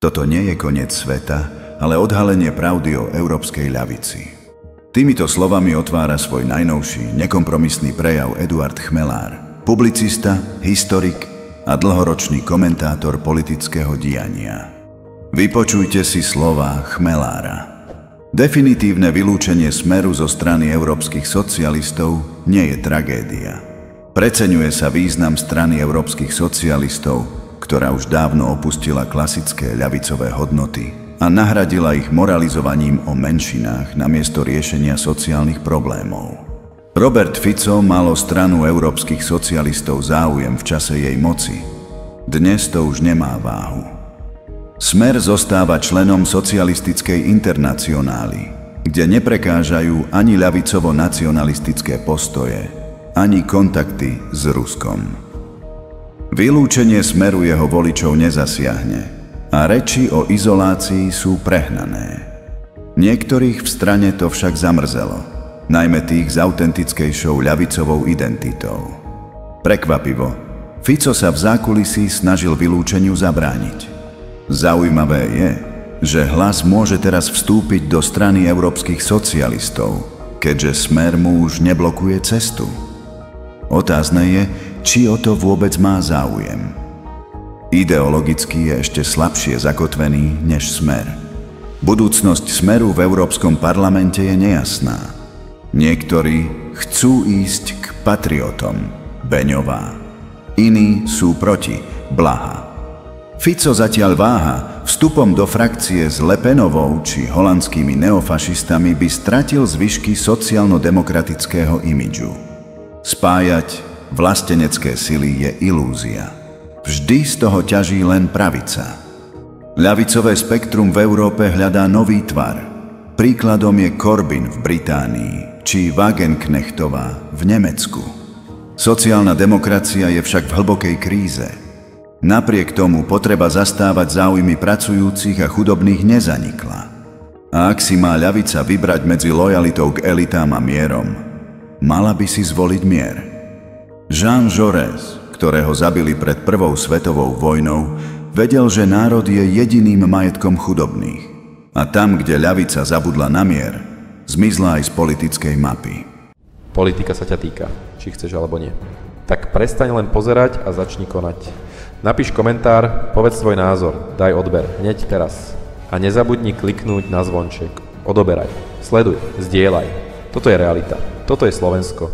Toto nie je koniec sveta, ale odhalenie pravdy o európskej ľavici. Týmito slovami otvára svoj najnovší, nekompromisný prejav Eduard Chmelár, publicista, historik a dlhoročný komentátor politického diania. Vypočujte si slová Chmelára. Definitívne vylúčenie Smeru zo strany európskych socialistov nie je tragédia. Preceňuje sa význam strany európskych socialistov, ktorá už dávno opustila klasické ľavicové hodnoty a nahradila ich moralizovaním o menšinách namiesto riešenia sociálnych problémov. Robert Fico mal o stranu európskych socialistov záujem v čase jej moci. Dnes to už nemá váhu. Smer zostáva členom socialistickej internacionály, kde neprekážajú ani ľavicovo-nacionalistické postoje, ani kontakty s Ruskom. Vylúčenie Smeru jeho voličov nezasiahne a reči o izolácii sú prehnané. Niektorých v strane to však zamrzelo, najmä tých s autentickejšou ľavicovou identitou. Prekvapivo, Fico sa v zákulisí snažil vylúčeniu zabrániť. Zaujímavé je, že Hlas môže teraz vstúpiť do strany európskych socialistov, keďže Smer mu už neblokuje cestu. Otázne je, či o to vôbec má záujem. Ideologicky je ešte slabšie zakotvený než Smer. Budúcnosť Smeru v Európskom parlamente je nejasná. Niektorí chcú ísť k patriotom, Beňová. Iní sú proti, Blaha. Fico zatiaľ váha, vstupom do frakcie s Le Penovou či holandskými neofašistami by stratil zvyšky sociálno-demokratického imidžu. Spájať vlastenecké sily je ilúzia. Vždy z toho ťaží len pravica. Ľavicové spektrum v Európe hľadá nový tvar. Príkladom je Corbyn v Británii či Wagenknechtová v Nemecku. Sociálna demokracia je však v hlbokej kríze. Napriek tomu potreba zastávať záujmy pracujúcich a chudobných nezanikla. A ak si má ľavica vybrať medzi lojalitou k elitám a mierom, mala by si zvoliť mier. Jean Jaurès, ktorého zabili pred Prvou svetovou vojnou, vedel, že národ je jediným majetkom chudobných. A tam, kde ľavica zabudla na mier, zmizla aj z politickej mapy. Politika sa ťa týka, či chceš alebo nie. Tak prestaň len pozerať a začni konať. Napíš komentár, povedz svoj názor, daj odber, hneď teraz. A nezabudni kliknúť na zvonček. Odoberaj, sleduj, zdieľaj. Toto je realita. Toto je Slovensko.